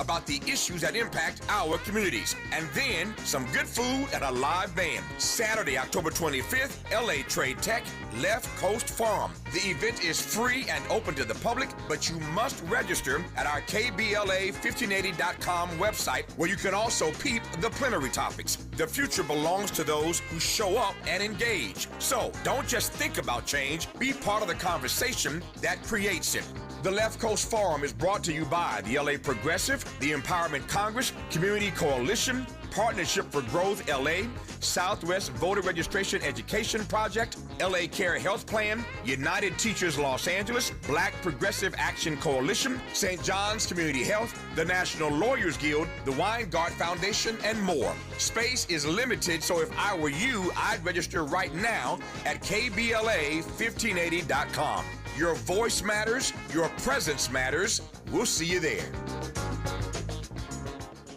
about the issues that impact our communities. And then some good food and a live band. Saturday, October 25th, LA Trade Tech, Left Coast Farm. The event is free and open to the public, but you must register at our KBLA1580.com website, where you can also peep the plenary topics. The future belongs to those who show up and engage. So don't just think about change, be part of the conversation that creates it. The Left Coast Forum is brought to you by the LA Progressive, the Empowerment Congress, Community Coalition, Partnership for Growth LA, Southwest Voter Registration Education Project, LA Care Health Plan, United Teachers Los Angeles, Black Progressive Action Coalition, St. John's Community Health, the National Lawyers Guild, the Weingart Foundation, and more. Space is limited, so if I were you, I'd register right now at KBLA1580.com. Your voice matters, your presence matters. We'll see you there.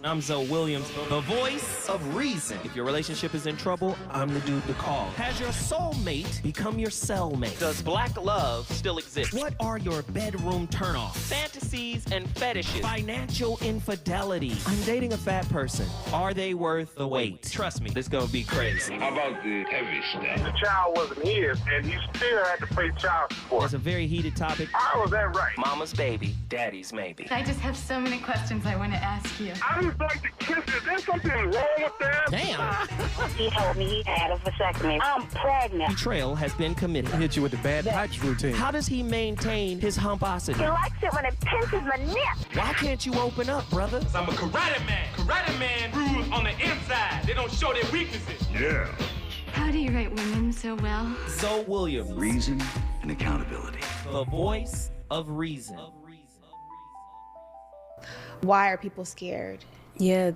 I'm Zoe Williams, the voice of reason. If your relationship is in trouble, I'm the dude to call. Has your soulmate become your cellmate? Does black love still exist? What are your bedroom turnoffs? Fantasies and fetishes. Financial infidelity. I'm dating a fat person. Are they worth the wait? Trust me, this gonna be crazy. How about the heavy stuff? The child wasn't his, and he still had to pay child support. It's a very heated topic. How was that right? Mama's baby, daddy's maybe. I just have so many questions I want to ask you. I just like to kiss it. There's something wrong with that. Damn. He told me he had a vasectomy. I'm pregnant. Betrayal has been committed. Hit you with the bad pipes routine. How does he maintain his humposity? He likes it when it pinches my nip. Why can't you open up, brother? I'm a karate man. Karate man rules on the inside. They don't show their weaknesses. Yeah. How do you write women so well? Zoe Williams, Reason and accountability. the voice of reason. Why are people scared? Yeah,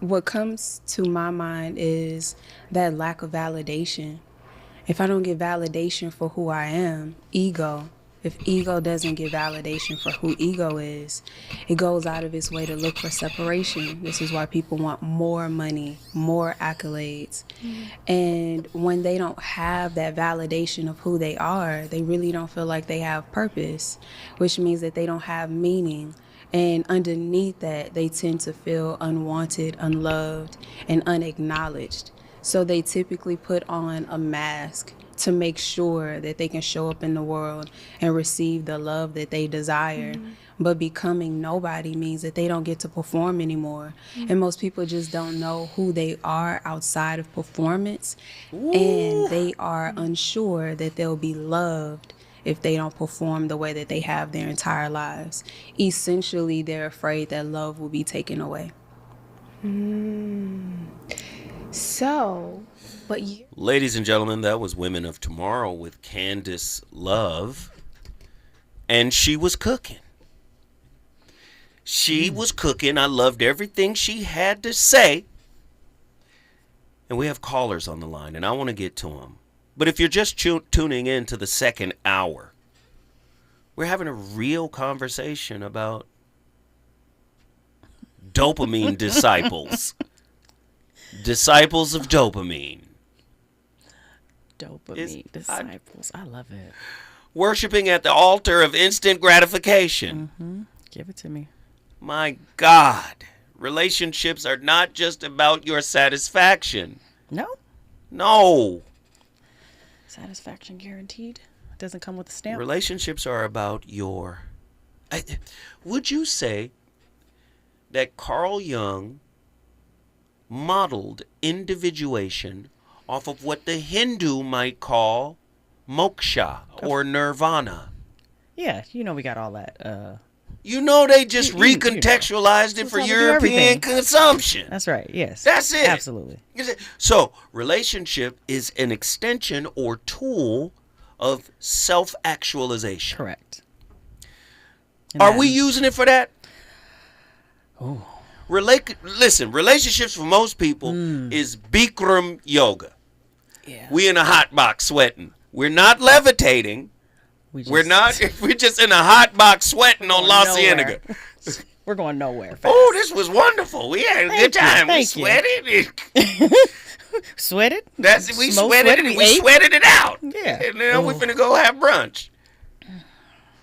what comes to my mind is that lack of validation. If I don't get validation for who I am, ego. If ego doesn't get validation for who ego is, it goes out of its way to look for separation. This is why people want more money, more accolades. And when they don't have that validation of who they are, they really don't feel like they have purpose, which means that they don't have meaning. And underneath that, they tend to feel unwanted, unloved, and unacknowledged. So they typically put on a mask to make sure that they can show up in the world and receive the love that they desire. But becoming nobody means that they don't get to perform anymore. And most people just don't know who they are outside of performance. And they are unsure that they'll be loved if they don't perform the way that they have their entire lives. Essentially, they're afraid that love will be taken away. So, but you... Ladies and gentlemen, that was Women of Tomorrow with Candace Love. And she was cooking. She was cooking. I loved everything she had to say. And we have callers on the line, and I want to get to them. But if you're just tuning in to the second hour, we're having a real conversation about dopamine disciples. Disciples of dopamine. Dopamine disciples. I love it. Worshipping at the altar of instant gratification. Give it to me. My God. Relationships are not just about your satisfaction. No. No. Satisfaction guaranteed. Doesn't come with a stamp. Relationships are about your... would you say that Carl Jung modeled individuation off of what the Hindu might call moksha or nirvana? Yeah, you know we got all that. You know they just recontextualized it for European consumption. That's right, yes. That's it. Absolutely. So, relationship is an extension or tool of self-actualization. Correct. Are we using it for that? Oh. Listen, relationships for most people is Bikram yoga. Yeah. We in a hot box sweating. We're not levitating. We're just in a hot box sweating on La Cienega. We're going nowhere. Fast. Oh, this was wonderful. We had a good time. We sweated. Sweated? We sweated it. We sweated it out. Yeah. And now we're finna go have brunch.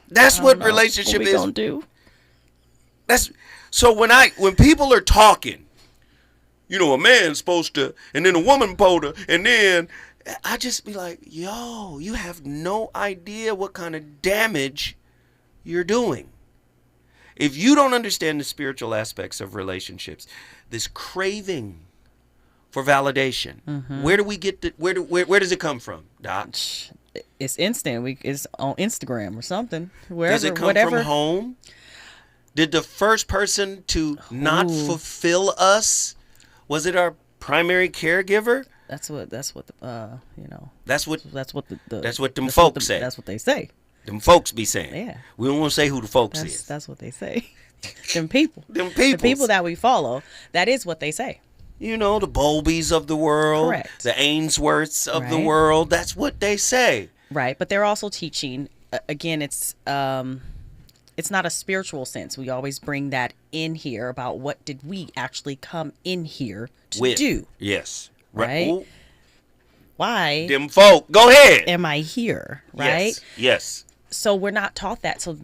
That's what relationship is. What we gonna do? So when people are talking, you know, a man's supposed to, and then a woman supposed to, and then I just be like, yo, you have no idea what kind of damage you're doing. If you don't understand the spiritual aspects of relationships, this craving for validation, where do we get the, where does it come from, Doc? It's instant. It's on Instagram or something. Wherever, does it come whatever. from home? Did the first person to not fulfill us, was it our primary caregiver? That's what the you know. That's what them folks folks say. That's what they say. Them folks be saying. Yeah. We don't want to say who the folks is. That's what they say. Them people. Them people. The people that we follow. That is what they say. You know, the Bowlbys of the world. Correct. The Ainsworths of the world. That's what they say. Right. But they're also teaching. Again, it's not a spiritual sense. We always bring that in here about what did we actually come in here to do. Yes. Right. Ooh. Why? Them folk. Go ahead. Am I here? Right. Yes. So we're not taught that. So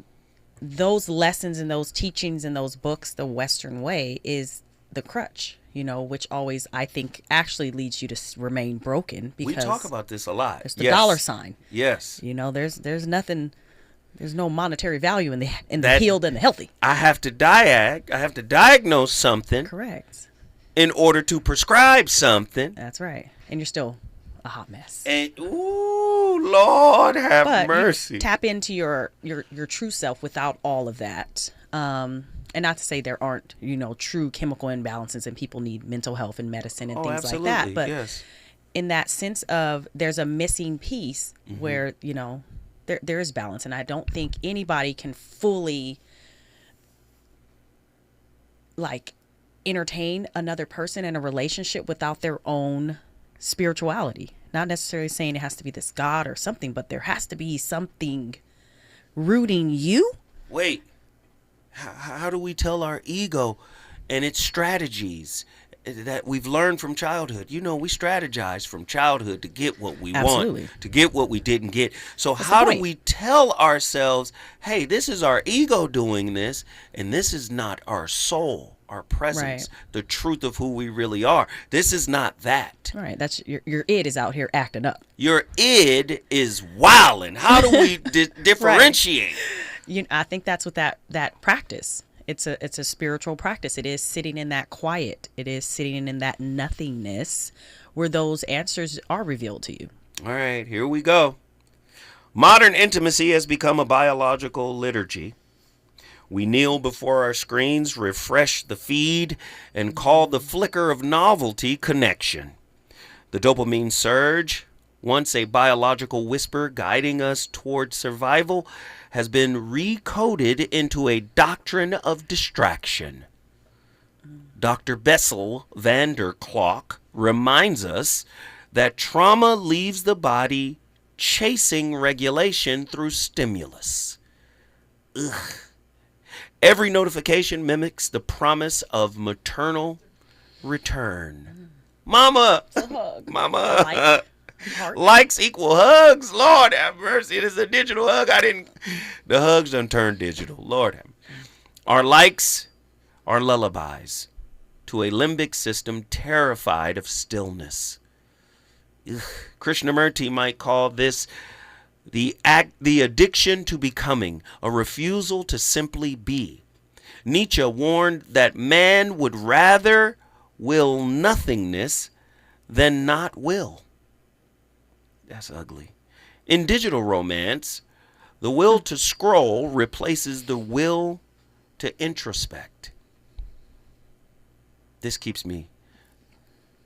those lessons and those teachings and those books, the Western way, is the crutch, you know, which always, I think, actually leads you to remain broken. Because we talk about this a lot. It's the dollar sign. Yes. You know, there's nothing, there's no monetary value in the healed and the healthy. I have to diagnose something. Correct. In order to prescribe something. That's right. And you're still a hot mess. And ooh, Lord have mercy. You tap into your true self without all of that. And not to say there aren't, you know, true chemical imbalances and people need mental health and medicine and things absolutely. like that. But yes. In that sense of there's a missing piece where, you know, there is balance. And I don't think anybody can fully entertain another person in a relationship without their own spirituality. Not necessarily saying it has to be this God or something, but there has to be something rooting you. Wait, how do we tell our ego and its strategies that we've learned from childhood? You know, we strategize from childhood to get what we want, to get what we didn't get. So how do we tell ourselves, hey, this is our ego doing this, and this is not our soul, our presence, the truth of who we really are. This is not that. Right. That's your id is out here acting up. Your id is wilding. How do we differentiate? I think that's what that practice. It's a spiritual practice. It is sitting in that quiet. It is sitting in that nothingness where those answers are revealed to you. All right, here we go. Modern intimacy has become a biological liturgy. We kneel before our screens, refresh the feed, and call the flicker of novelty connection. The dopamine surge, once a biological whisper guiding us toward survival, has been recoded into a doctrine of distraction. Dr. Bessel van der Kolk reminds us that trauma leaves the body chasing regulation through stimulus. Ugh. Every notification mimics the promise of maternal return. Mama! Mama! Likes equal hugs. Lord have mercy. It is a digital hug. The hugs done turned digital. Lord have mercy. Our likes are lullabies to a limbic system terrified of stillness. Ugh. Krishnamurti might call this the addiction to becoming, a refusal to simply be. Nietzsche warned that man would rather will nothingness than not will. That's ugly. In digital romance, the will to scroll replaces the will to introspect. This keeps me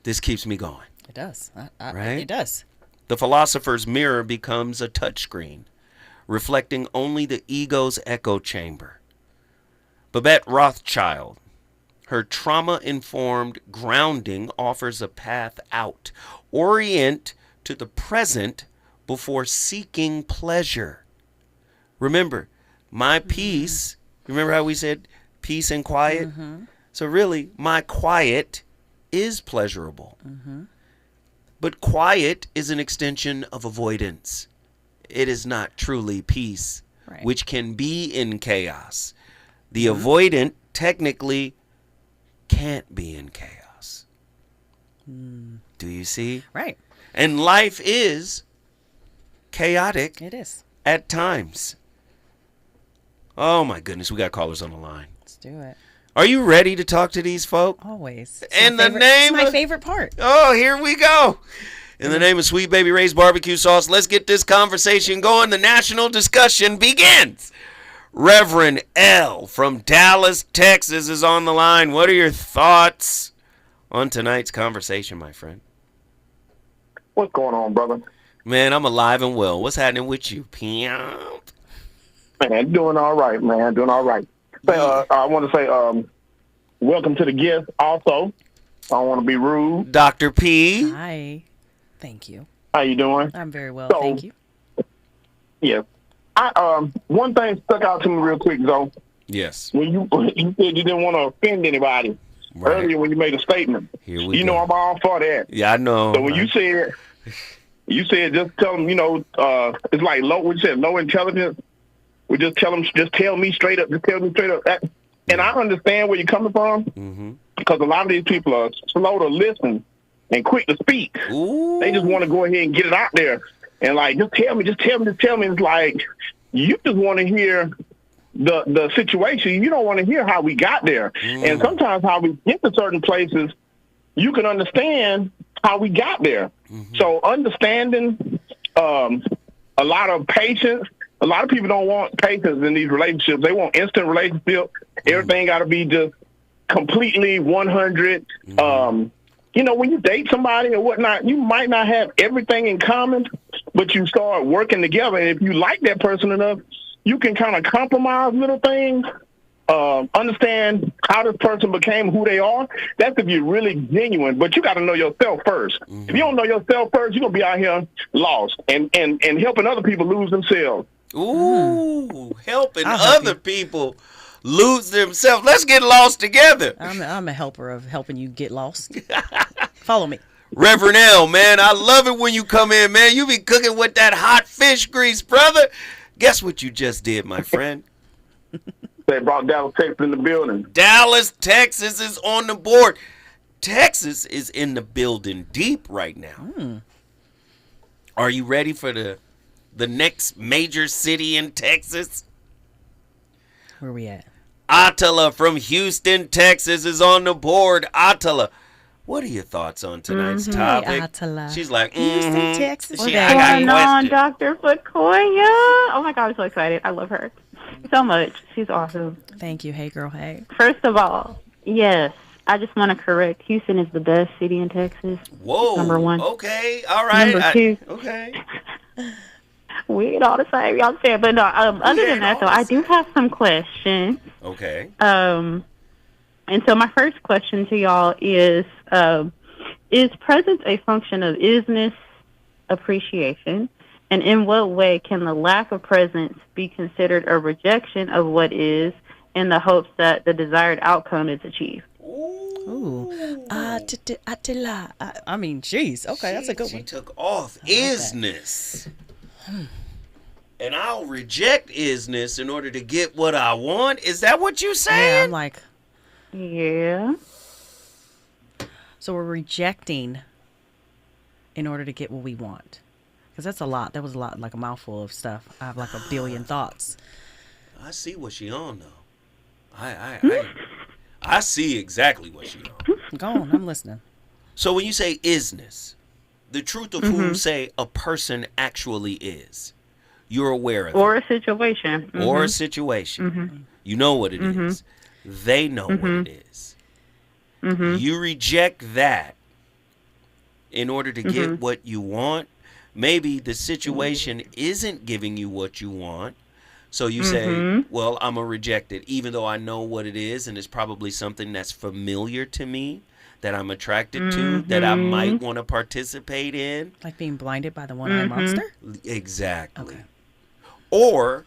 going. It does. Right? It does. The philosopher's mirror becomes a touchscreen, reflecting only the ego's echo chamber. Babette Rothschild, her trauma-informed grounding offers a path out. Orient to the present before seeking pleasure. Remember, my peace, remember how we said peace and quiet? So really, my quiet is pleasurable. But quiet is an extension of avoidance. It is not truly peace, which can be in chaos. The avoidant technically can't be in chaos. Do you see? Right. And life is chaotic. It is. At times. Oh my goodness, we got callers on the line. Let's do it. Are you ready to talk to these folk? Always. In the name of... It's my favorite part. Oh, here we go. In the name of Sweet Baby Ray's barbecue sauce, let's get this conversation going. The national discussion begins. Reverend L from Dallas, Texas is on the line. What are your thoughts on tonight's conversation, my friend? What's going on, brother? Man, I'm alive and well. What's happening with you, Pimp? Man, doing all right, man. Doing all right. I want to say welcome to the guest also. I don't want to be rude. Dr. P. Hi. Thank you. How you doing? I'm very well, So, thank you. Yeah. One thing stuck out to me real quick, though. Yes. When you said you didn't want to offend anybody earlier when you made a statement. Here we you go. know I'm all for that. Yeah, I know. So when you said just tell them, it's like low intelligence. We just tell me straight up. Just tell me straight up. And I understand where you're coming from because a lot of these people are slow to listen and quick to speak. Ooh. They just want to go ahead and get it out there. And like, just tell me. It's like, you just want to hear the situation. You don't want to hear how we got there. And sometimes how we get to certain places, you can understand how we got there. So understanding, a lot of patience. A lot of people don't want patience in these relationships. They want instant relationships. Everything got to be just completely 100. When you date somebody or whatnot, you might not have everything in common, but you start working together. And if you like that person enough, you can kind of compromise little things, understand how this person became who they are. That's if you're really genuine, but you got to know yourself first. If you don't know yourself first, you're going to be out here lost and helping other people lose themselves. Ooh, helping other people lose themselves. Let's get lost together. I'm a helper of helping you get lost. Follow me. Reverend L, man, I love it when you come in, man. You be cooking with that hot fish grease, brother. Guess what you just did, my friend? They brought Dallas, Texas in the building. Dallas, Texas is on the board. Texas is in the building deep right now. Are you ready for the next major city in Texas? Where we at? Attila from Houston, Texas is on the board. Attila, what are your thoughts on tonight's topic? Hey, Attila. She's like, Houston, Texas. What's going on, Dr. Focoya? Oh my God, I'm so excited. I love her so much. She's awesome. Thank you. Hey, girl. Hey. First of all, yes, I just want to correct. Houston is the best city in Texas. Whoa. Number one. Okay. All right. Number two. Okay. We ain't all the same, y'all said. But no, other than that, though, I do have some questions. Okay. And so my first question to y'all is presence a function of isness, appreciation? And in what way can the lack of presence be considered a rejection of what is in the hopes that the desired outcome is achieved? Ooh. Attila. I mean, jeez. Okay, that's a good one. She took off isness. And I'll reject isness in order to get what I want. Is that what you saying? Yeah, I'm like, yeah. So we're rejecting in order to get what we want. Because that's a lot. That was a lot, like a mouthful of stuff. I have like a billion thoughts. I see what she on, though. I see exactly what she on. Go on, I'm listening. So when you say isness, the truth of who say a person actually is, you're aware of or it. A situation. Or a situation. You know what it is. They know what it is. You reject that in order to get what you want. Maybe the situation isn't giving you what you want. So you say, well, I'm going to reject it, even though I know what it is, and it's probably something that's familiar to me, that I'm attracted to, that I might want to participate in. Like being blinded by the one-eyed monster? Exactly. Okay. Or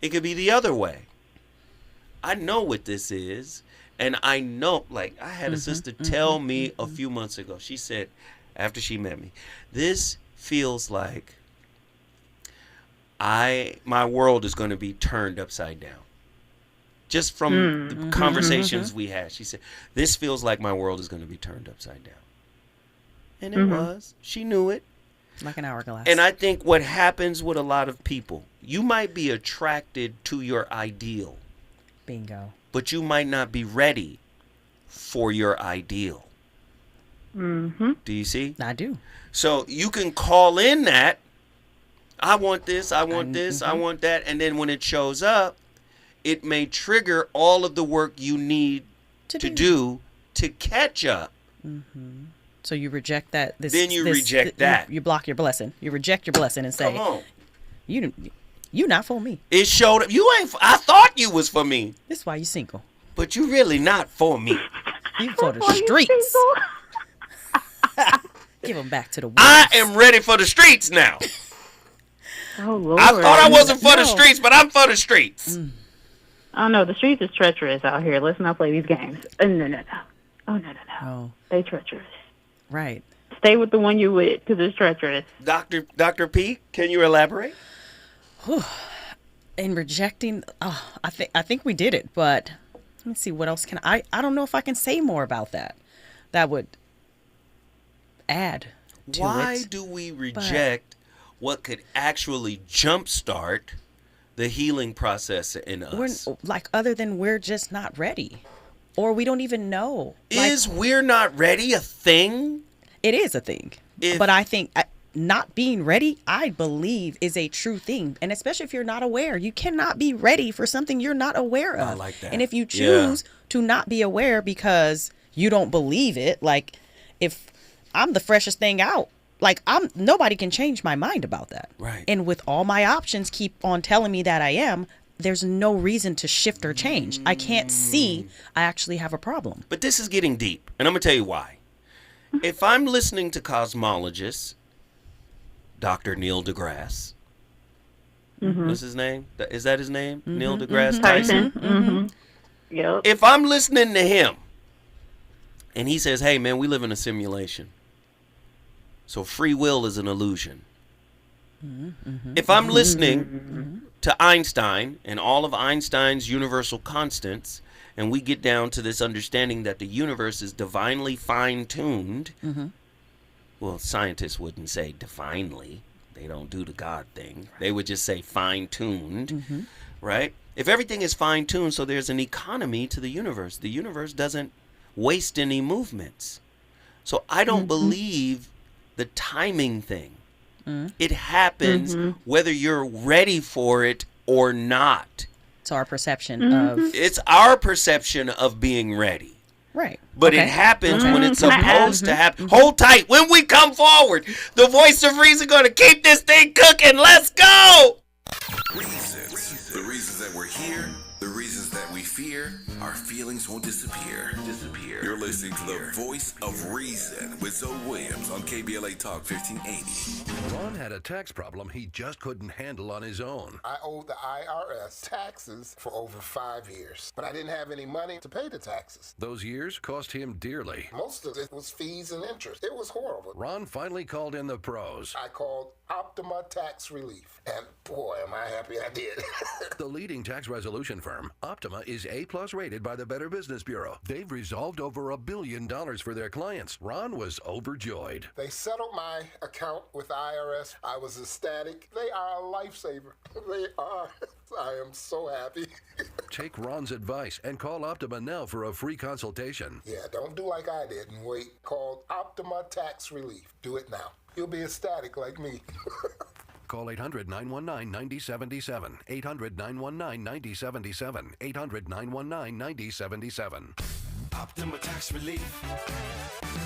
it could be the other way. I know what this is, and I know, like, I had a sister tell me a few months ago. She said, after she met me, this feels like my world is going to be turned upside down. just from the conversations we had. She said, this feels like my world is going to be turned upside down. And it was. She knew it. Like an hourglass. And I think what happens with a lot of people, you might be attracted to your ideal. Bingo. But you might not be ready for your ideal. Do you see? I do. So you can call in that, I want this, I want this, I want that. And then when it shows up, it may trigger all of the work you need to do to catch up. So you reject that. You block your blessing. You reject your blessing and say, come on. You not for me. It showed up. I thought you was for me. This is why you single. But you really not for me. You for the streets. Give them back to the woods. I am ready for the streets now. Oh, Lord. I thought I wasn't for the streets, but I'm for the streets. Oh, no, the streets is treacherous out here. Let's not play these games. No. Oh, no. Oh. They treacherous. Right. Stay with the one you're with, because it's treacherous. Dr. P, can you elaborate? In rejecting, I think we did it, but let me see, what else can I don't know if I can say more about that. That would add to it. Why do we reject what could actually jumpstart the healing process in us? Other than we're just not ready. Or we don't even know. Is we're not ready a thing? It is a thing. But I think not being ready, I believe, is a true thing. And especially if you're not aware. You cannot be ready for something you're not aware of. I like that. And if you choose to not be aware because you don't believe it, like if I'm the freshest thing out, nobody can change my mind about that. Right. And with all my options keep on telling me that I am, there's no reason to shift or change. I can't see I actually have a problem. But this is getting deep, and I'm going to tell you why. If I'm listening to cosmologist Dr. Neil deGrasse, what's his name? Is that his name? Neil deGrasse Tyson? Yep. If I'm listening to him, and he says, hey, man, we live in a simulation, so free will is an illusion. If I'm listening to Einstein and all of Einstein's universal constants, and we get down to this understanding that the universe is divinely fine-tuned, well, scientists wouldn't say divinely. They don't do the God thing. They would just say fine-tuned, right? If everything is fine-tuned, so there's an economy to the universe. The universe doesn't waste any movements. So I don't believe the timing thing. It happens whether you're ready for it or not. It's our perception of... It's our perception of being ready. Right. But it happens when it's supposed to happen. Hold tight. When we come forward, the voice of reason going to keep this thing cooking. Let's go. Reasons. The reasons that we're here, the reasons that we fear, our feelings won't disappear. You're listening to the voice of reason with Zoe Williams on KBLA Talk 1580. Ron had a tax problem he just couldn't handle on his own. I owed the IRS taxes for over 5 years, but I didn't have any money to pay the taxes. Those years cost him dearly. Most of it was fees and interest. It was horrible. Ron finally called in the pros. I called Optima Tax Relief, and boy, am I happy I did. The leading tax resolution firm, Optima, is A+ rated by the Better Business Bureau. They've resolved over $1 billion for their clients. Ron was overjoyed. They settled my account with the IRS. I was ecstatic. They are a lifesaver. They are. I am so happy. Take Ron's advice and call Optima now for a free consultation. Yeah, don't do like I did and wait. Call Optima Tax Relief. Do it now. You'll be ecstatic like me. Call 800-919-9077. 800-919-9077. 800-919-9077. Optima Tax Relief.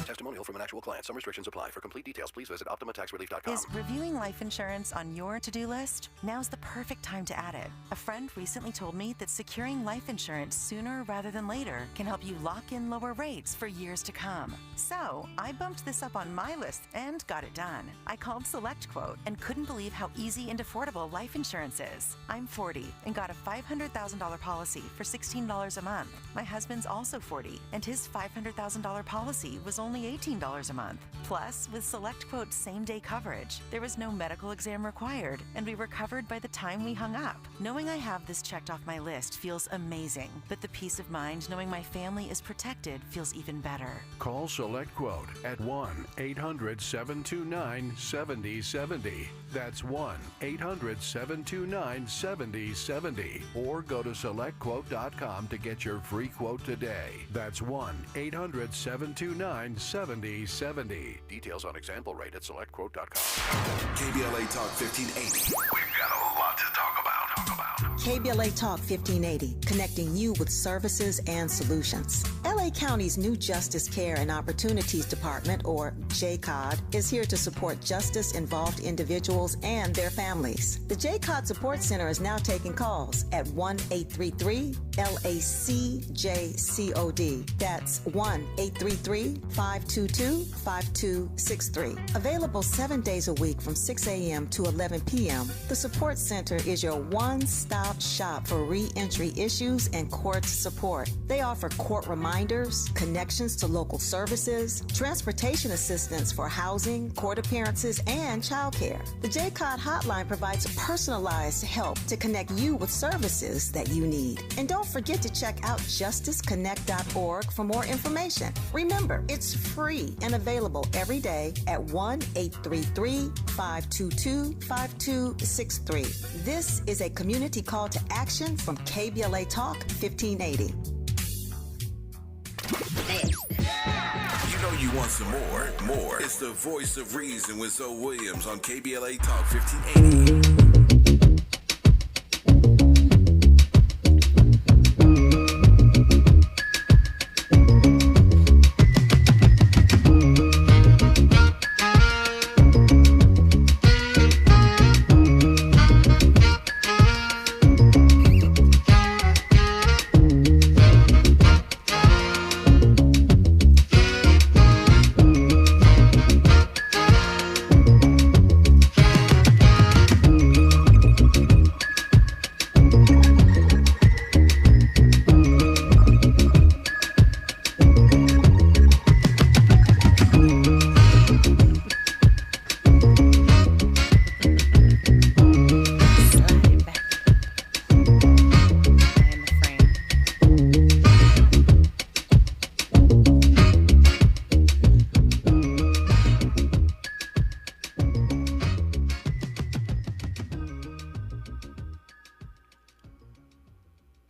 Testimonial from an actual client. Some restrictions apply. For complete details, please visit OptimaTaxRelief.com. Is reviewing life insurance on your to-do list? Now's the perfect time to add it. A friend recently told me that securing life insurance sooner rather than later can help you lock in lower rates for years to come. So I bumped this up on my list and got it done. I called SelectQuote and couldn't believe how easy and affordable life insurance is. I'm 40 and got a $500,000 policy for $16 a month. My husband's also 40 free, and his $500,000 policy was only $18 a month. Plus, with SelectQuote's same-day coverage, there was no medical exam required, and we were covered by the time we hung up. Knowing I have this checked off my list feels amazing, but the peace of mind knowing my family is protected feels even better. Call SelectQuote at 1-800-729-7070. That's 1-800-729-7070. Or go to SelectQuote.com to get your free quote today. That's 1-800-729-7070. Details on example rate at SelectQuote.com. KBLA Talk 1580. We've got a lot to talk about. KBLA Talk 1580, connecting you with services and solutions. LA County's new Justice Care and Opportunities Department, or JCOD, is here to support justice-involved individuals and their families. The JCOD Support Center is now taking calls at 1-833-LACJCOD. That's 1-833-522-5263. Available 7 days a week from 6 a.m. to 11 p.m., the Support Center is your one-stop shop for re-entry issues and court support. They offer court reminders, connections to local services, transportation assistance for housing, court appearances, and childcare. The JCOD hotline provides personalized help to connect you with services that you need. And don't forget to check out justiceconnect.org for more information. Remember, it's free and available every day at 1-833-522-5263. This is a community call to action from KBLA Talk 1580. You know you want some more. It's the voice of reason with Zoe Williams on KBLA Talk 1580.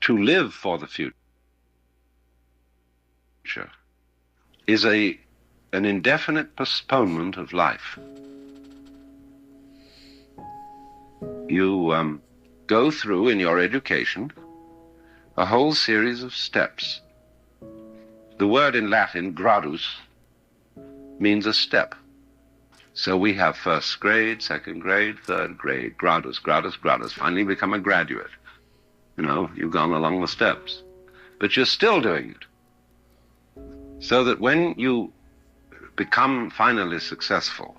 To live for the future is an indefinite postponement of life. You go through in your education a whole series of steps. The word in Latin, gradus, means a step. So we have first grade, second grade, third grade, gradus, gradus, gradus, finally become a graduate. You know, you've gone along the steps, but you're still doing it. So that when you become finally successful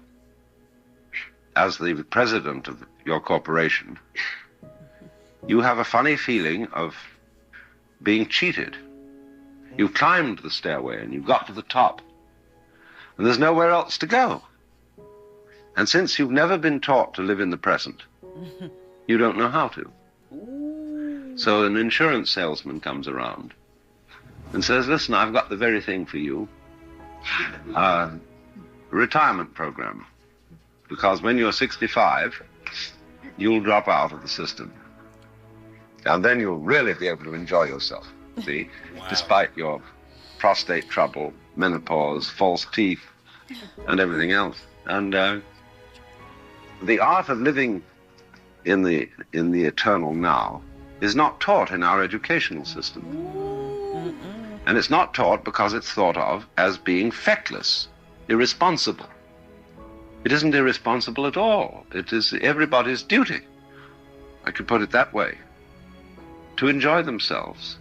as the president of your corporation, you have a funny feeling of being cheated. You've climbed the stairway and you've got to the top, and there's nowhere else to go. And since you've never been taught to live in the present, you don't know how to. So an insurance salesman comes around and says, listen, I've got the very thing for you, retirement program, because when you're 65, you'll drop out of the system. And then you'll really be able to enjoy yourself, see, despite your prostate trouble, menopause, false teeth, and everything else. And the art of living in the eternal now is not taught in our educational system. And it's not taught because it's thought of as being feckless, irresponsible. It isn't irresponsible at all. It is everybody's duty, I could put it that way, to enjoy themselves.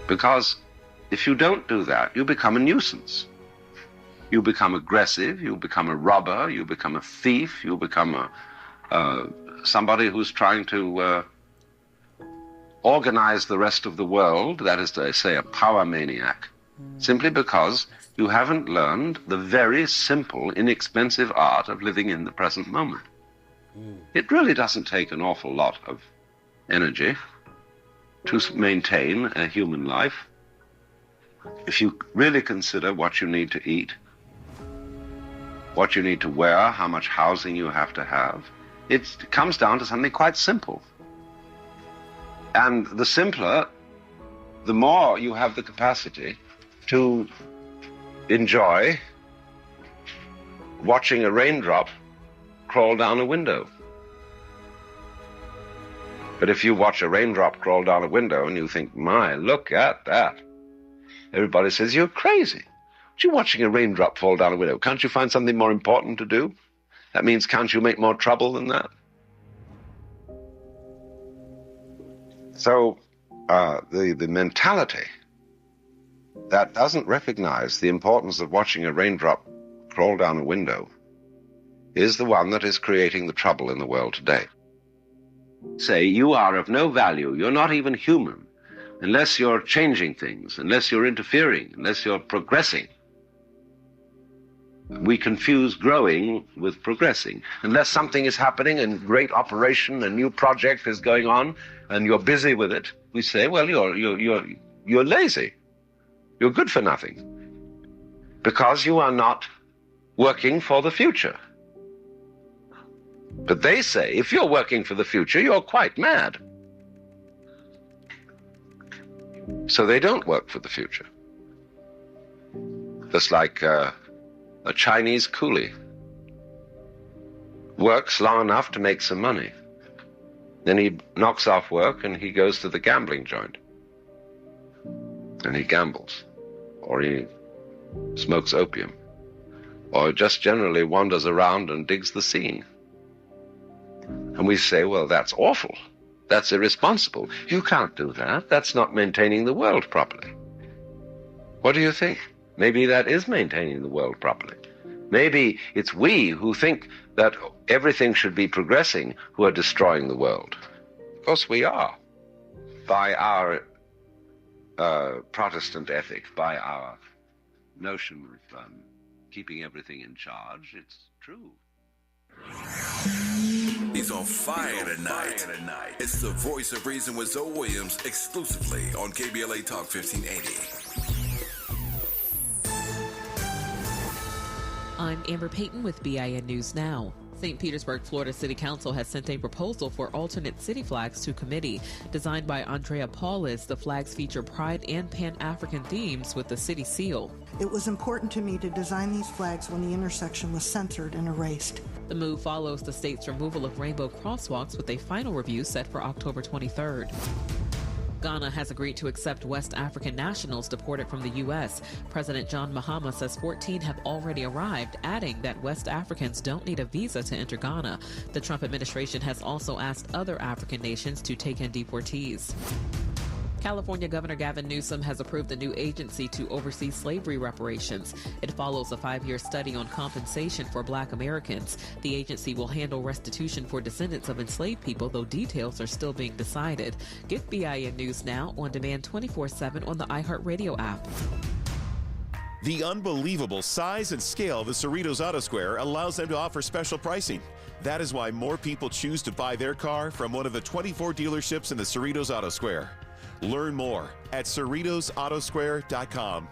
Because if you don't do that, you become a nuisance. You become aggressive, you become a robber, you become a thief, you become somebody who's trying to organize the rest of the world, that is to say, a power maniac, simply because you haven't learned the very simple, inexpensive art of living in the present moment. It really doesn't take an awful lot of energy to maintain a human life. If you really consider what you need to eat, what you need to wear, how much housing you have to have, it comes down to something quite simple. And the simpler, the more you have the capacity to enjoy watching a raindrop crawl down a window. But if you watch a raindrop crawl down a window and you think, my, look at that, everybody says, you're crazy. What are you watching a raindrop fall down a window? Can't you find something more important to do? That means, can't you make more trouble than that? So the mentality that doesn't recognize the importance of watching a raindrop crawl down a window is the one that is creating the trouble in the world today. Say, you are of no value, you're not even human, unless you're changing things, unless you're interfering, unless you're progressing. We confuse growing with progressing. Unless something is happening, a great operation, a new project is going on, and you're busy with it, we say, well, you're lazy. You're good for nothing. Because you are not working for the future. But they say, if you're working for the future, you're quite mad. So they don't work for the future. Just like a Chinese coolie works long enough to make some money. Then he knocks off work and he goes to the gambling joint. And he gambles. Or he smokes opium. Or just generally wanders around and digs the scene. And we say, well, that's awful. That's irresponsible. You can't do that. That's not maintaining the world properly. What do you think? Maybe that is maintaining the world properly. Maybe it's we who think that everything should be progressing who are destroying the world. Of course we are. By our Protestant ethic, by our notion of keeping everything in charge, it's true. He's on fire tonight. It's the Voice of Reason with Zoe Williams, exclusively on KBLA Talk 1580. I'm Amber Payton with BIN News Now. St. Petersburg, Florida City Council has sent a proposal for alternate city flags to committee. Designed by Andrea Paulus, the flags feature pride and Pan-African themes with the city seal. It was important to me to design these flags when the intersection was censored and erased. The move follows the state's removal of rainbow crosswalks with a final review set for October 23rd. Ghana has agreed to accept West African nationals deported from the U.S. President John Mahama says 14 have already arrived, adding that West Africans don't need a visa to enter Ghana. The Trump administration has also asked other African nations to take in deportees. California Governor Gavin Newsom has approved a new agency to oversee slavery reparations. It follows a 5-year study on compensation for Black Americans. The agency will handle restitution for descendants of enslaved people, though details are still being decided. Get BIN News Now on demand 24/7 on the iHeartRadio app. The unbelievable size and scale of the Cerritos Auto Square allows them to offer special pricing. That is why more people choose to buy their car from one of the 24 dealerships in the Cerritos Auto Square. Learn more at CerritosAutosquare.com.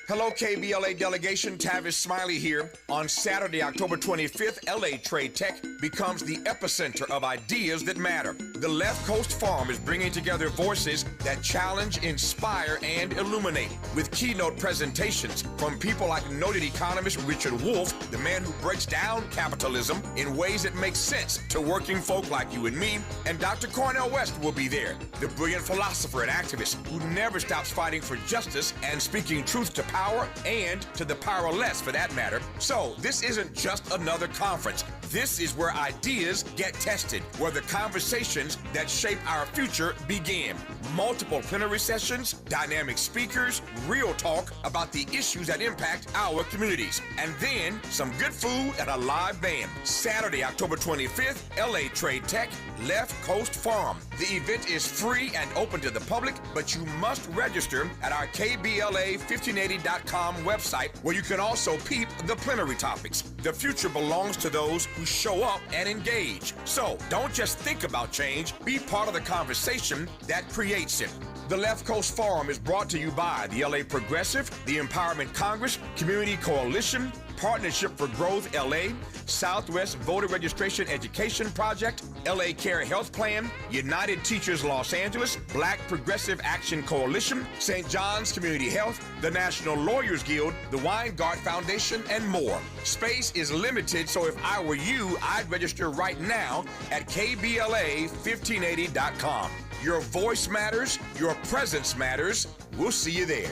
Hello, KBLA delegation. Tavis Smiley here. On Saturday, October 25th, LA Trade Tech becomes the epicenter of ideas that matter. The Left Coast Forum is bringing together voices that challenge, inspire, and illuminate, with keynote presentations from people like noted economist Richard Wolff, the man who breaks down capitalism in ways that make sense to working folk like you and me, and Dr. Cornel West will be there, the brilliant philosopher and activist who never stops fighting for justice and speaking truth to power and to the powerless, for that matter. So this isn't just another conference. This is where ideas get tested, where the conversations that shape our future begin. Multiple plenary sessions, dynamic speakers, real talk about the issues that impact our communities, and then some good food and a live band. Saturday, October 25th, LA Trade Tech, Left Coast Farm. The event is free and open to the public, but you must register at our KBLA1580.com website, where you can also peep the plenary topics. The future belongs to those who show up and engage. So don't just think about change, be part of the conversation that creates it. The Left Coast Forum is brought to you by the LA Progressive, the Empowerment Congress, Community Coalition, Partnership for Growth LA, Southwest Voter Registration Education Project, LA Care Health Plan, United Teachers Los Angeles, Black Progressive Action Coalition, St. John's Community Health, the National Lawyers Guild, the Weingart Foundation, and more. Space is limited, so if I were you, I'd register right now at KBLA1580.com. Your voice matters, your presence matters. We'll see you there.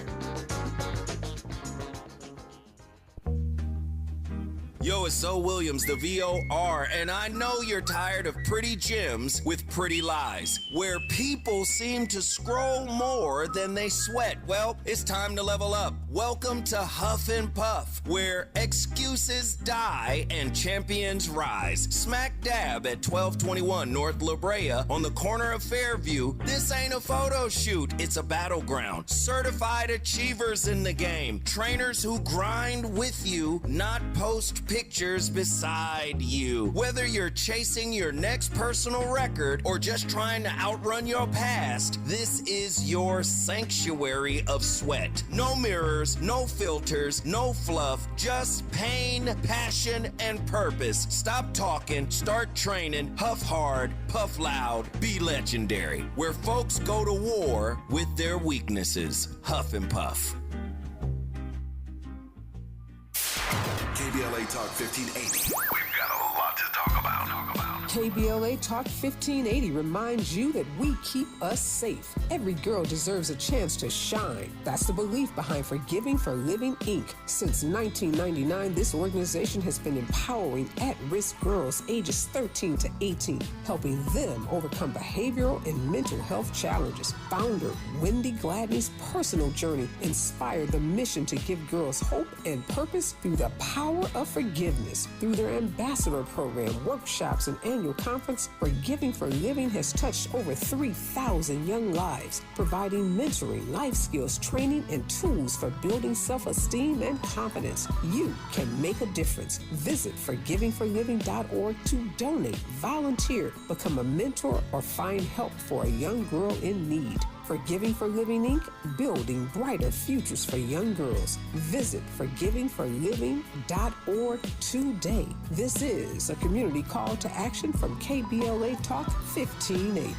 Yo, it's Zoe Williams, the VOR, and I know you're tired of pretty gems with pretty lies, where people seem to scroll more than they sweat. Well, it's time to level up. Welcome to Huff and Puff, where excuses die and champions rise. Smack dab at 1221 North La Brea on the corner of Fairview. This ain't a photo shoot, it's a battleground. Certified achievers in the game. Trainers who grind with you, not post pictures beside you. Whether you're chasing your next personal record or just trying to outrun your past, this is your sanctuary of sweat. No mirrors, no filters, no fluff, just pain, passion, and purpose. Stop talking, start training, huff hard, puff loud, be legendary. Where folks go to war with their weaknesses. Huff and Puff. KBLA Talk 1580. We've got a lot to talk about. KBLA Talk 1580 reminds you that we keep us safe. Every girl deserves a chance to shine. That's the belief behind Forgiving for Living, Inc. Since 1999, this organization has been empowering at-risk girls ages 13 to 18, helping them overcome behavioral and mental health challenges. Founder Wendy Gladney's personal journey inspired the mission to give girls hope and purpose through the power of forgiveness. Through their ambassador program, workshops, and annual conference, Forgiving for Living has touched over 3,000 young lives, providing mentoring, life skills, training, and tools for building self-esteem and confidence. You can make a difference. Visit forgivingforliving.org to donate, volunteer, become a mentor, or find help for a young girl in need. Forgiving for Living, Inc., building brighter futures for young girls. Visit forgivingforliving.org today. This is a community call to action from KBLA Talk 1580.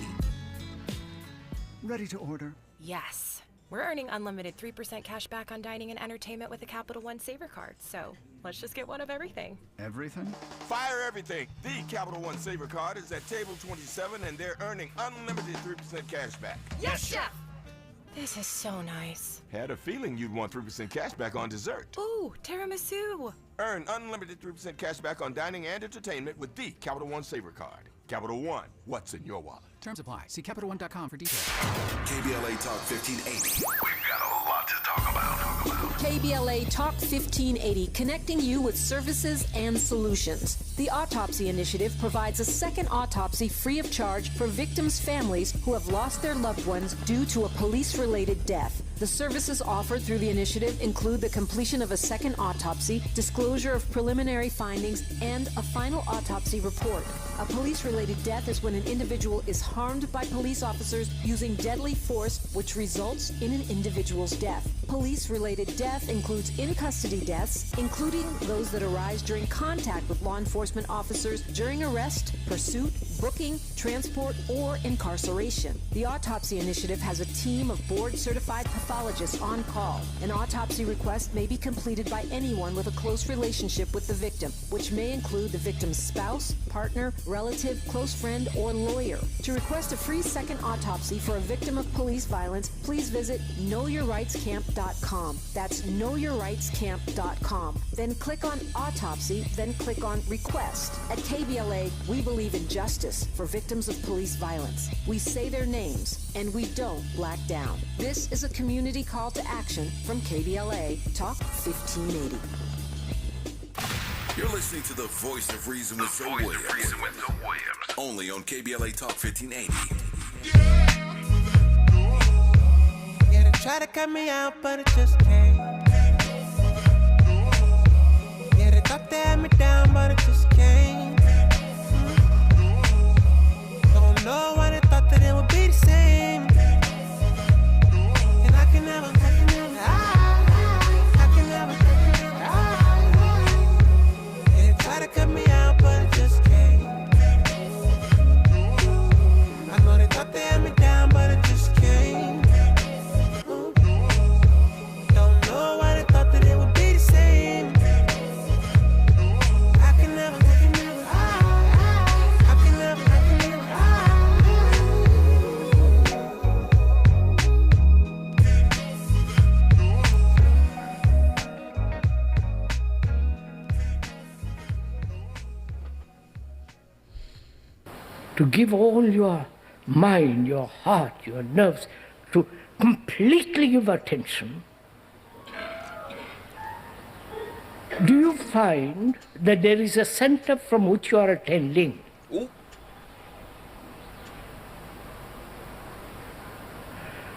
Ready to order? Yes. We're earning unlimited 3% cash back on dining and entertainment with the Capital One Saver card, so let's just get one of everything. Everything? Fire everything. The Capital One Saver card is at table 27, and they're earning unlimited 3% cash back. Yes, Chef! This is so nice. Had a feeling you'd want 3% cash back on dessert. Ooh, tiramisu. Earn unlimited 3% cash back on dining and entertainment with the Capital One Saver card. Capital One, what's in your wallet? Terms apply. See CapitalOne.com for details. KBLA Talk 1580. We've got a lot to talk about. KBLA Talk 1580, connecting you with services and solutions. The Autopsy Initiative provides a second autopsy free of charge for victims' families who have lost their loved ones due to a police-related death. The services offered through the initiative include the completion of a second autopsy, disclosure of preliminary findings, and a final autopsy report. A police-related death is when an individual is harmed by police officers using deadly force, which results in an individual's death. Police-related death includes in-custody deaths, including those that arise during contact with law enforcement officers during arrest, pursuit, booking, transport, or incarceration. The Autopsy Initiative has a team of board-certified pathologists pathologist on call. An autopsy request may be completed by anyone with a close relationship with the victim, which may include the victim's spouse, partner, relative, close friend, or lawyer. To request a free second autopsy for a victim of police violence, please visit knowyourrightscamp.com. That's knowyourrightscamp.com. Then click on autopsy, then click on request. At KBLA, we believe in justice for victims of police violence. We say their names, and we don't black down. This is a community call to action from KBLA Talk 1580. You're listening to the Voice of Reason with Zoe Williams. Only on KBLA Talk 1580. Yeah, they try to cut me out, but it just can't. Yeah, they thought they had me down, but it just can't. Don't know why they thought that it would be the same. And I can never. Yeah, they try to cut me out, but it just can't. I know they thought they had me down, but it just can't. Don't know why they thought that it would be the same. I can never. To give all your mind, your heart, your nerves, to completely give attention, do you find that there is a center from which you are attending? Ooh.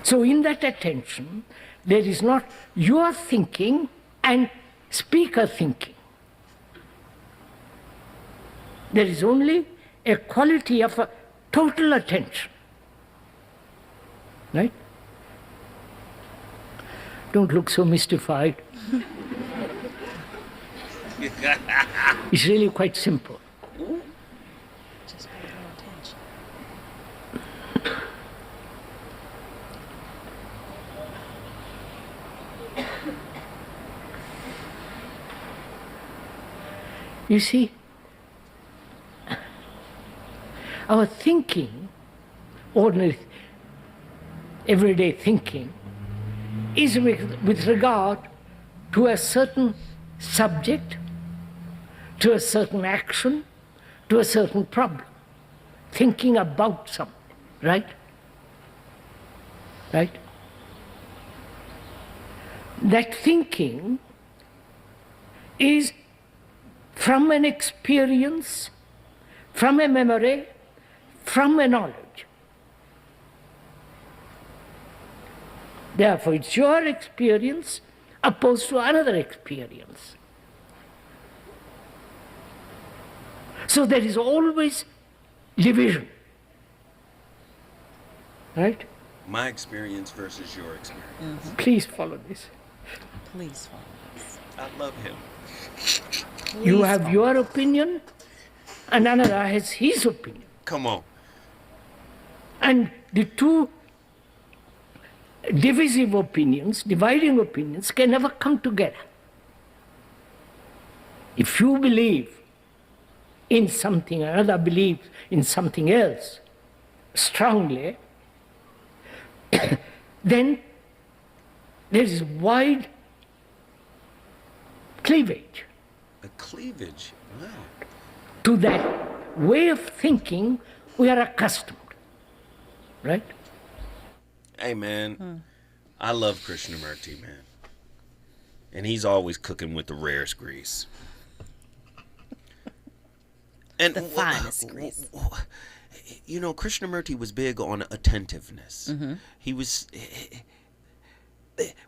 So in that attention, there is not your thinking and speaker thinking. There is only a quality of a total attention. Right? Don't look so mystified. It's really quite simple. Just pay no attention. You see, our thinking, ordinary, everyday thinking, is with regard to a certain subject, to a certain action, to a certain problem. Thinking about something, right? Right? That thinking is from an experience, from a memory, from a knowledge. Therefore, it's your experience opposed to another experience. So there is always division. Right? My experience versus your experience. Mm-hmm. Please follow this. Please follow this. I love him. You have your opinion, and another has his opinion. Come on. And the two divisive opinions, dividing opinions, can never come together. If you believe in something, another believes in something else strongly, then there is wide cleavage. A cleavage? Wow. To that way of thinking we are accustomed. Right? Hey, man, I love Krishnamurti, man. And he's always cooking with the rarest grease. And the finest grease. You know, Krishnamurti was big on attentiveness. Mm-hmm. He was...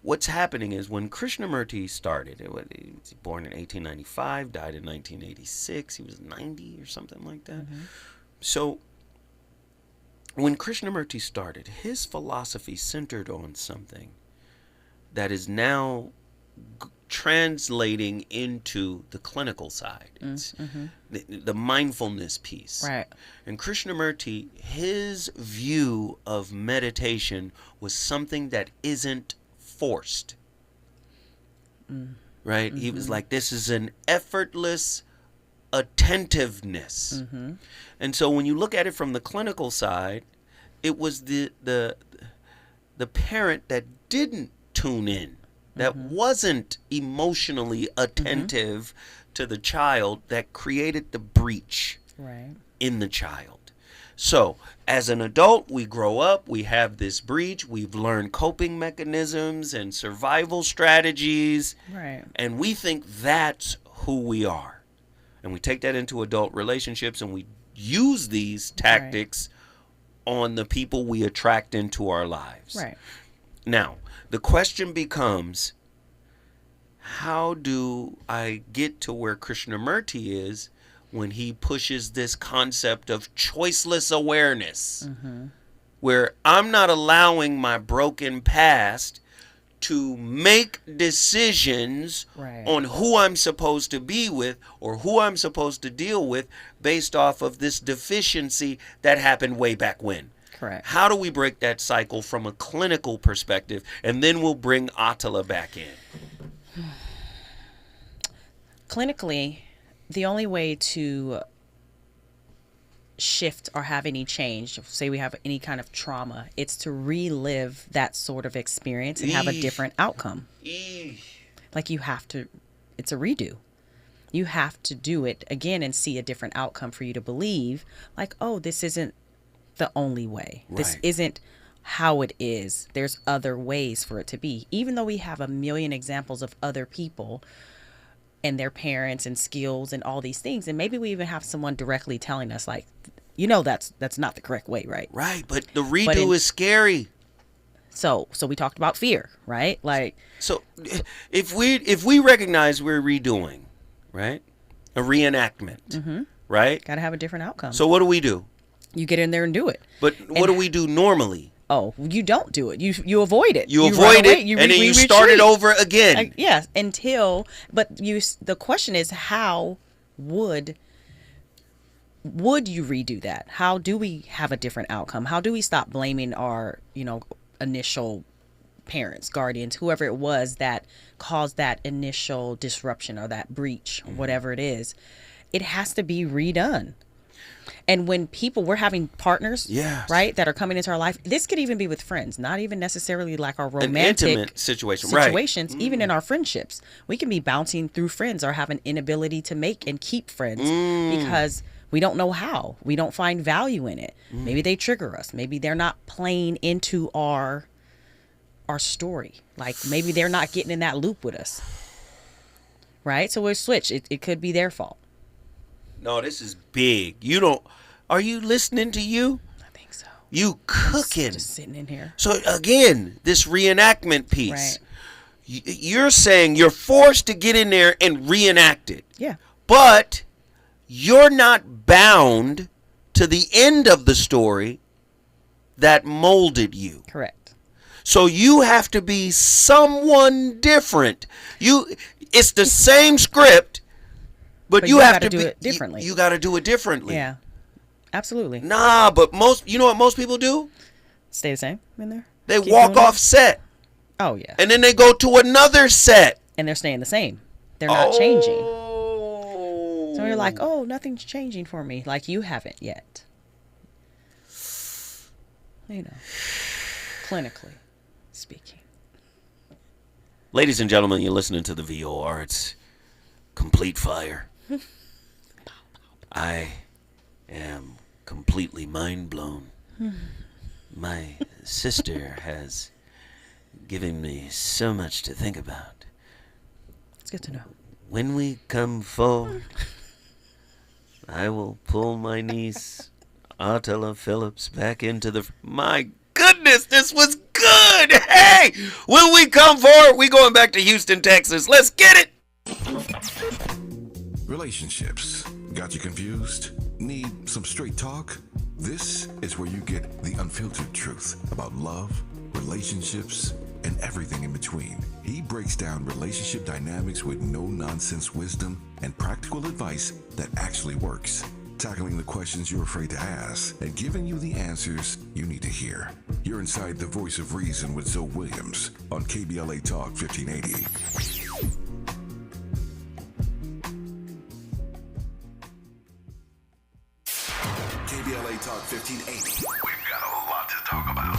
What's happening is when Krishnamurti started, he was born in 1895, died in 1986. He was 90 or something like that. Mm-hmm. So when Krishnamurti started, his philosophy centered on something that is now translating into the clinical side. It's the mindfulness piece. Right. And Krishnamurti, his view of meditation was something that isn't forced. Right? He was like, this is an effortless attentiveness. And so when you look at it from the clinical side, it was the parent that didn't tune in, that wasn't emotionally attentive to the child, that created the breach in the child. So as an adult, we grow up, we have this breach, we've learned coping mechanisms and survival strategies, and we think that's who we are. And we take that into adult relationships, and we use these tactics on the people we attract into our lives. Now, the question becomes, how do I get to where Krishnamurti is when he pushes this concept of choiceless awareness, where I'm not allowing my broken past to make decisions on who I'm supposed to be with or who I'm supposed to deal with based off of this deficiency that happened way back when. How do we break that cycle from a clinical perspective? And then we'll bring Atala back in. Clinically, the only way to shift or have any change, say we have any kind of trauma, it's to relive that sort of experience and have a different outcome. Like you have to, it's a redo. You have to do it again and see a different outcome for you to believe, like, oh, this isn't the only way. This isn't how it is. There's other ways for it to be. Even though we have a million examples of other people and their parents and skills and all these things, and maybe we even have someone directly telling us, like, you know, that's not the correct way, right? But the redo is scary. So we talked about fear, right? Like, so if we recognize we're redoing, right, a reenactment, right, gotta have a different outcome. So what do? You get in there and do it. But what do we do normally? Oh, you don't do it. You avoid it. You avoid it, and then you start it over again. Yes, but the question is, how would you redo that? How do we have a different outcome? How do we stop blaming our, initial parents, guardians, whoever it was that caused that initial disruption or that breach, whatever it is? It has to be redone. And when we're having partners, right, that are coming into our life, this could even be with friends, not even necessarily like our romantic an intimate situations, even in our friendships. We can be bouncing through friends or have an inability to make and keep friends because we don't know how. We don't find value in it. Maybe they trigger us. Maybe they're not playing into our story. Like maybe they're not getting in that loop with us. Right? So we'll switch. It could be their fault. No, this is big. Are you listening to you? I think so. You cooking. Just sitting in here. So again, this reenactment piece. You're saying you're forced to get in there and reenact it. Yeah. But you're not bound to the end of the story that molded you. Correct. So you have to be someone different. It's the same script. But you have to do it differently. You got to do it differently. Yeah, absolutely. Nah, but you know what most people do? Stay the same in there. They walk off set. Oh yeah. And then they go to another set. And they're staying the same. They're not changing. So you're like, oh, nothing's changing for me. Like you haven't yet. Clinically speaking. Ladies and gentlemen, you're listening to the VOR. It's complete fire. I am completely mind blown. My sister has given me so much to think about. It's good to know. When we come forward, I will pull my niece, Atala Phillips, back into the... My goodness, this was good! Hey! When we come forward, we going back to Houston, Texas. Let's get it! Relationships. Got you confused? Need some straight talk? This is where you get the unfiltered truth about love, relationships, and everything in between. He breaks down relationship dynamics with no-nonsense wisdom and practical advice that actually works. tackling the questions you're afraid to ask, and giving you the answers you need to hear. You're inside the Voice of Reason with Zoe Williams on KBLA Talk 1580. KBLA Talk 1580. We've got a lot to talk about.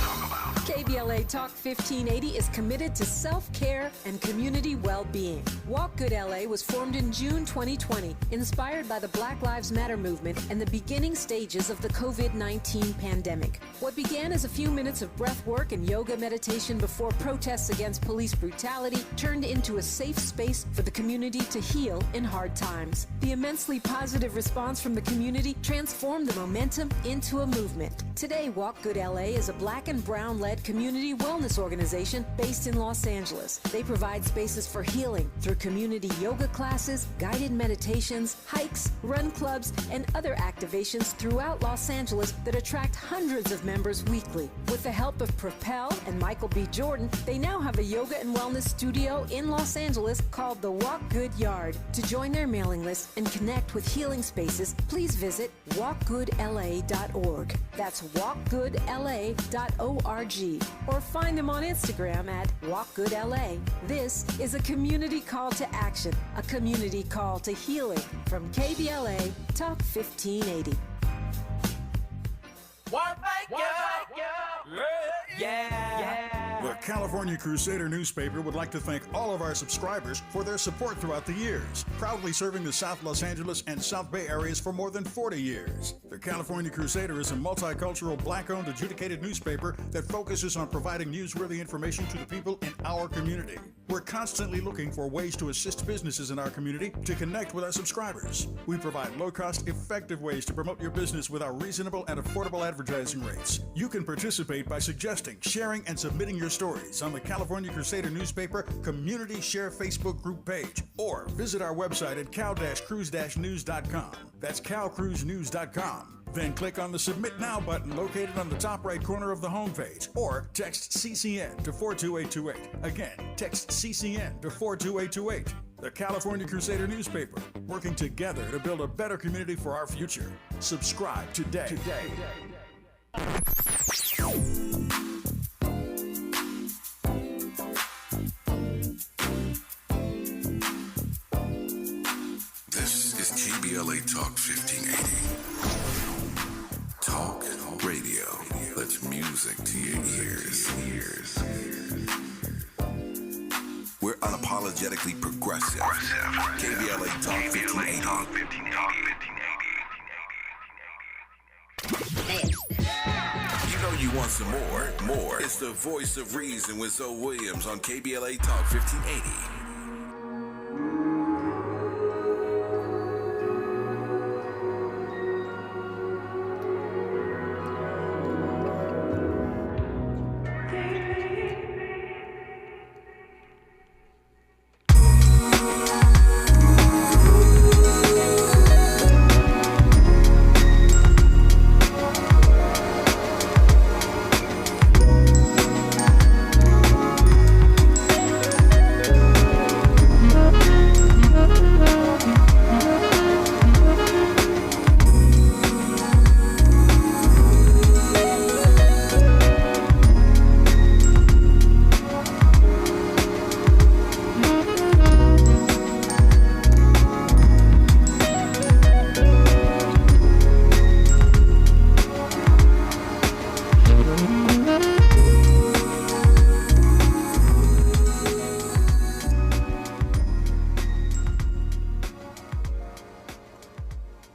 KBLA Talk 1580 is committed to self-care and community well-being. Walk Good LA was formed in June 2020, inspired by the Black Lives Matter movement and the beginning stages of the COVID-19 pandemic. What began as a few minutes of breath work and yoga meditation before protests against police brutality turned into a safe space for the community to heal in hard times. The immensely positive response from the community transformed the momentum into a movement. Today, Walk Good LA is a Black and Brown-led community wellness organization based in Los Angeles. They provide spaces for healing through community yoga classes, guided meditations, hikes, run clubs, and other activations throughout Los Angeles that attract hundreds of members weekly. With the help of Propel and Michael B. Jordan, they now have a yoga and wellness studio in Los Angeles called the Walk Good Yard. To join their mailing list and connect with healing spaces, please visit walkgoodla.org. That's walkgoodla.org. Or find them on Instagram at walkgoodla. This is a community call to action, a community call to healing from KBLA Talk 1580. The California Crusader newspaper would like to thank all of our subscribers for their support throughout the years, proudly serving the South Los Angeles and South Bay areas for more than 40 years. The California Crusader is a multicultural, Black-owned, adjudicated newspaper that focuses on providing newsworthy information to the people in our community. We're constantly looking for ways to assist businesses in our community to connect with our subscribers. We provide low-cost, effective ways to promote your business with our reasonable and affordable advertising rates. You can participate by suggesting, sharing, and submitting your stories on the California Crusader newspaper Community Share Facebook group page, or visit our website at cal-cruise-news.com. That's calcruisenews.com. Then click on the Submit Now button located on the top right corner of the homepage, or text CCN to 42828. Again, text CCN to 42828. The California Crusader newspaper, working together to build a better community for our future. Subscribe today. This is KBLA Talk 1580. Talk radio. That's music to your ears. We're unapologetically progressive. KBLA Talk 1580. You know you want some more. It's the Voice of Reason with Zoe Williams on KBLA Talk 1580.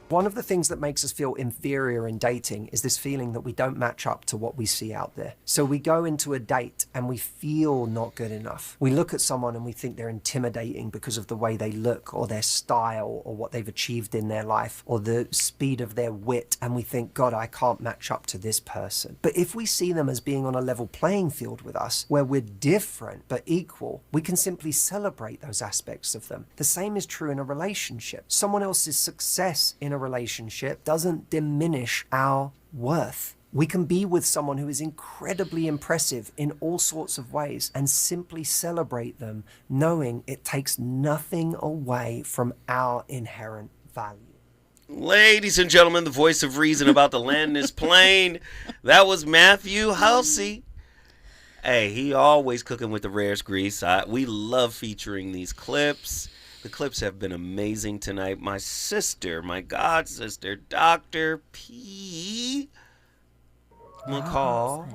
One of the things that makes us feel inferior in dating is this feeling that we don't match up to what we see out there. So we go into a date and we feel not good enough. We look at someone and we think they're intimidating because of the way they look or their style or what they've achieved in their life or the speed of their wit, and we think, God, I can't match up to this person. But if we see them as being on a level playing field with us, where we're different but equal, we can simply celebrate those aspects of them. The same is true in a relationship. Someone else's success in a relationship doesn't diminish our worth. We can be with someone who is incredibly impressive in all sorts of ways and simply celebrate them, knowing it takes nothing away from our inherent value. Ladies and gentlemen, the voice of reason about to land this plane. That was Matthew Halsey. Hey, he always cooking with the rarest grease. We love featuring these clips. The clips have been amazing tonight. My sister, my god sister, Dr. P. McCall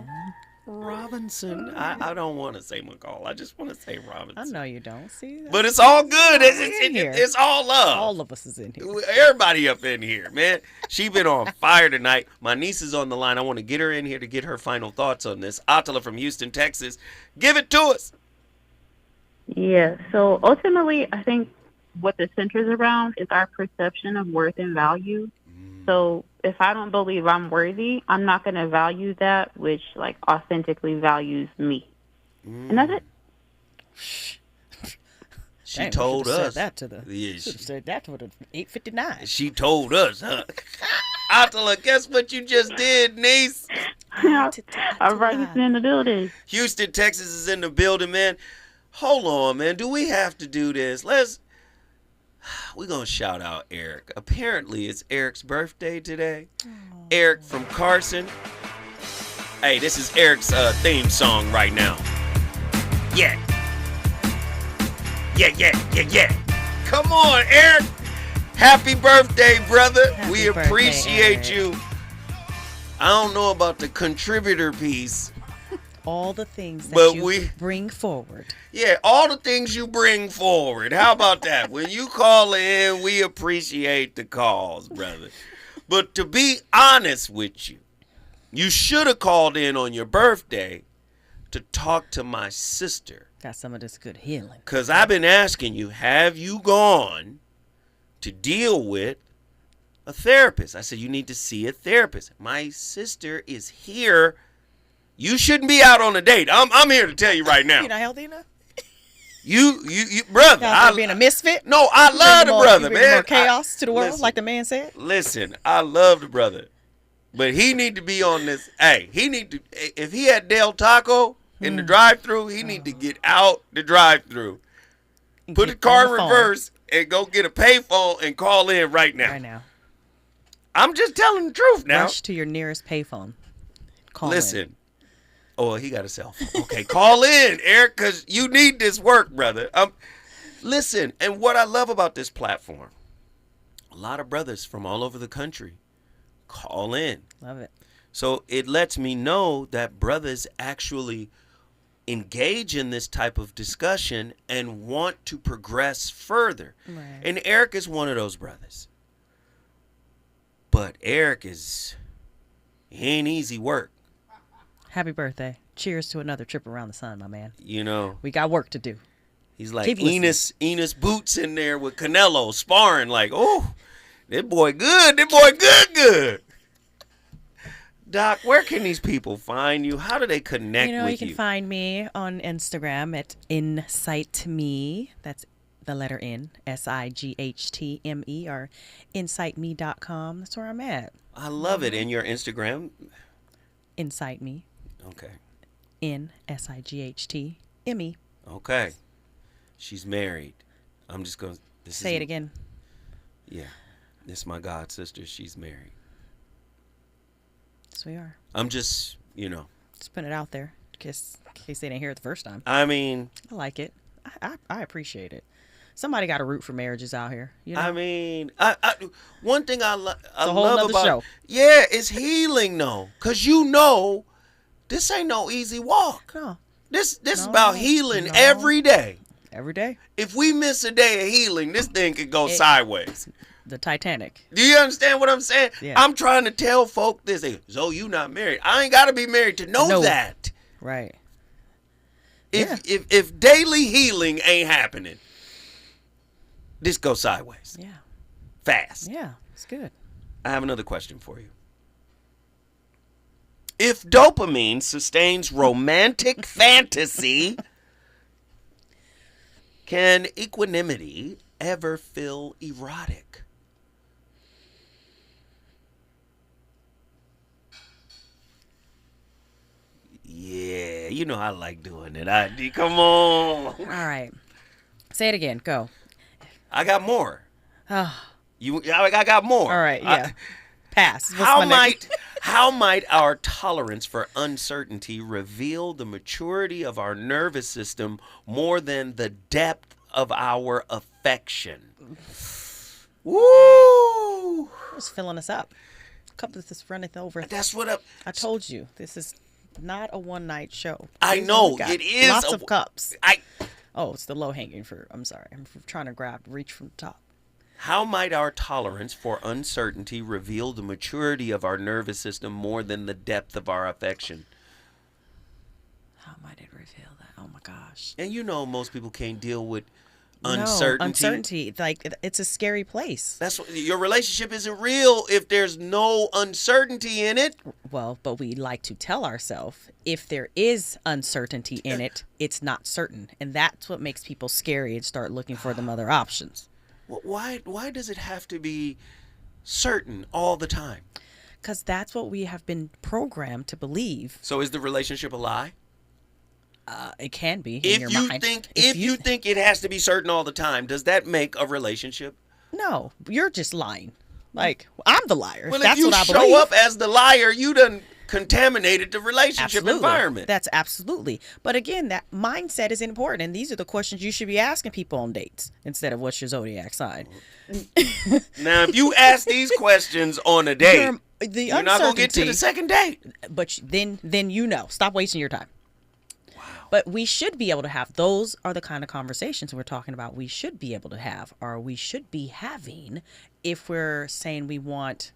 Robinson. I don't want to say McCall. I just want to say Robinson. I know you don't. See, but it's all good. It's all love. All of us is in here. Everybody up in here, man. She been on fire tonight. My niece is on the line. I want to get her in here to get her final thoughts on this. Attila from Houston, Texas. Give it to us. Yeah. So ultimately, I think what this centers around is our perception of worth and value. So if I don't believe I'm worthy, I'm not going to value that which like authentically values me. And that's it. She told us. Said that to the. Yeah, should have said that to the 859. She told us, huh? Attila, guess what you just did, niece? I'm right in the building. Houston, Texas is in the building, man. Hold on, man. Do we have to do this? We're going to shout out Eric. Apparently, it's Eric's birthday today. Eric from Carson. Hey, this is Eric's theme song right now. Yeah. Yeah. Come on, Eric. Happy birthday, brother. We appreciate you. I don't know about the contributor piece. All the things that you bring forward. Yeah, all the things you bring forward. How about that? When you call in, we appreciate the calls, brother. But to be honest with you, you should have called in on your birthday to talk to my sister. Got some of this good healing. Because I've been asking you, have you gone to deal with a therapist? I said, you need to see a therapist. My sister is here. You shouldn't be out on a date. I'm here to tell you right now. You're not healthy enough? You brother. I being a misfit? No, I love the brother, man. More chaos to the world, like the man said. Listen, I love the brother. But he need to be on this. Hey, if he had Del Taco in the drive-thru, he need to get out the drive-thru. Put the car in reverse and go get a payphone and call in right now. Right now. I'm just telling the truth now. Rush to your nearest payphone. Listen. Oh, he got a cell phone. Okay, call in, Eric, because you need this work, brother. Listen, and what I love about this platform, a lot of brothers from all over the country call in. Love it. So it lets me know that brothers actually engage in this type of discussion and want to progress further. Right. And Eric is one of those brothers. But Eric he ain't easy work. Happy birthday. Cheers to another trip around the sun, my man. You know. We got work to do. He's like Enos Boots in there with Canelo sparring like, oh, that boy good. That boy good. Doc, where can these people find you? How do they connect with you? You can find me on Instagram at InsightMe. That's the letter N, SIGHTME, or insightme.com. That's where I'm at. I love it. And your Instagram? Insight Me. Okay. NSIGHTME. Okay. She's married. I'm just going to... Say it again. Yeah. This is my god sister. She's married. Yes, we are. I'm just, Just putting it out there in case they didn't hear it the first time. I mean... I like it. I appreciate it. Somebody got to root for marriages out here. I mean, one thing I love about... show. Yeah, it's healing, though. Because this ain't no easy walk. No. This is about healing every day. Every day. If we miss a day of healing, this thing could go sideways. The Titanic. Do you understand what I'm saying? Yeah. I'm trying to tell folk this. So you not married. I ain't got to be married to know that. Right. If daily healing ain't happening, this goes sideways. Yeah. Fast. Yeah, it's good. I have another question for you. If dopamine sustains romantic fantasy, can equanimity ever feel erotic? Yeah, you know I like doing it. Come on. All right. Say it again. Go. I got more. Oh, I got more. All right, yeah. Pass. How might our tolerance for uncertainty reveal the maturity of our nervous system more than the depth of our affection? Woo! It's filling us up. Cup this runneth over. That's what I told you. This is not a one-night show. I know it is. Lots of cups. It's the low-hanging fruit. I'm sorry. I'm trying to reach from the top. How might our tolerance for uncertainty reveal the maturity of our nervous system more than the depth of our affection? How might it reveal that? Oh my gosh. And most people can't deal with uncertainty. No, uncertainty. Like, it's a scary place. That's what, your relationship isn't real if there's no uncertainty in it. Well, but we like to tell ourselves if there is uncertainty in it, it's not certain. And that's what makes people scary and start looking for them other options. Why does it have to be certain all the time? Because that's what we have been programmed to believe. So is the relationship a lie? It can be in your mind. If you think it has to be certain all the time, does that make a relationship? No, you're just lying. Like, I'm the liar. Well, that's if you what I believe. show up as the liar, you done contaminated the relationship environment. That's absolutely. But again, that mindset is important, and these are the questions you should be asking people on dates instead of what's your zodiac sign. Now, if you ask these questions on a date, you're not going to get to the second date. But then stop wasting your time. Wow. But we should be able to have, those are the kind of conversations we're talking about we should be able to have, or we should be having, if we're saying we want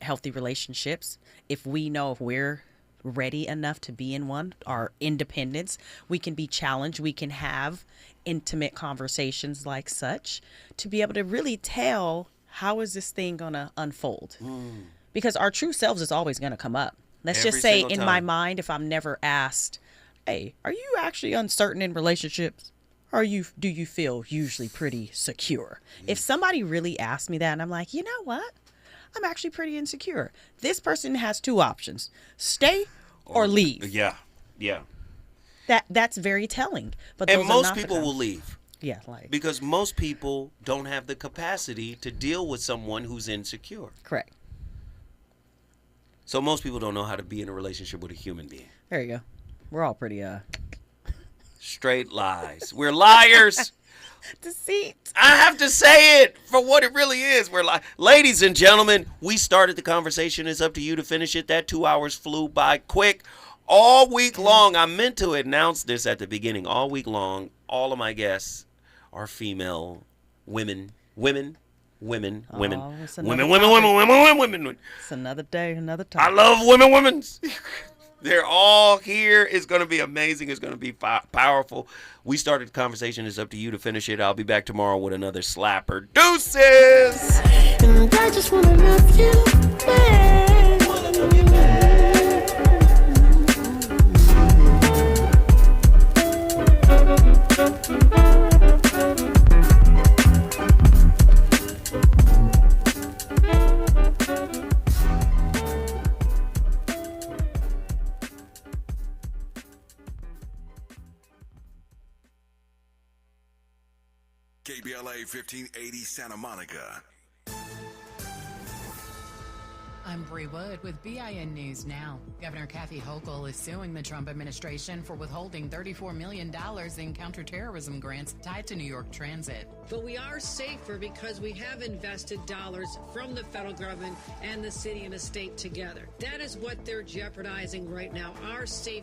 healthy relationships. If we know if we're ready enough to be in one, our independence, we can be challenged. We can have intimate conversations like such to be able to really tell, how is this thing going to unfold? Because our true selves is always going to come up. Let's just say in my mind, if I'm never asked, hey, are you actually uncertain in relationships? Or do you feel usually pretty secure? If somebody really asked me that and I'm like, you know what? I'm actually pretty insecure. This person has two options: stay or leave. Yeah. That's very telling. But and most people will leave. Yeah, because most people don't have the capacity to deal with someone who's insecure. Correct. So most people don't know how to be in a relationship with a human being. There you go. We're all pretty straight lies. We're liars. Deceit. I have to say it for what it really is. We're ladies and gentlemen, we started the conversation. It's up to you to finish it. That 2 hours flew by quick. All week long, I meant to announce this at the beginning. All week long, all of my guests are female women. It's another day, another time. I love women. They're all here. It's going to be amazing. It's going to be powerful. We started the conversation. It's up to you to finish it. I'll be back tomorrow with another slapper. Deuces! And I just want to love you, man. KBLA 1580 Santa Monica. I'm Bree Wood with BIN News Now. Governor Kathy Hochul is suing the Trump administration for withholding $34 million in counterterrorism grants tied to New York Transit. But we are safer because we have invested dollars from the federal government and the city and the state together. That is what they're jeopardizing right now, our safety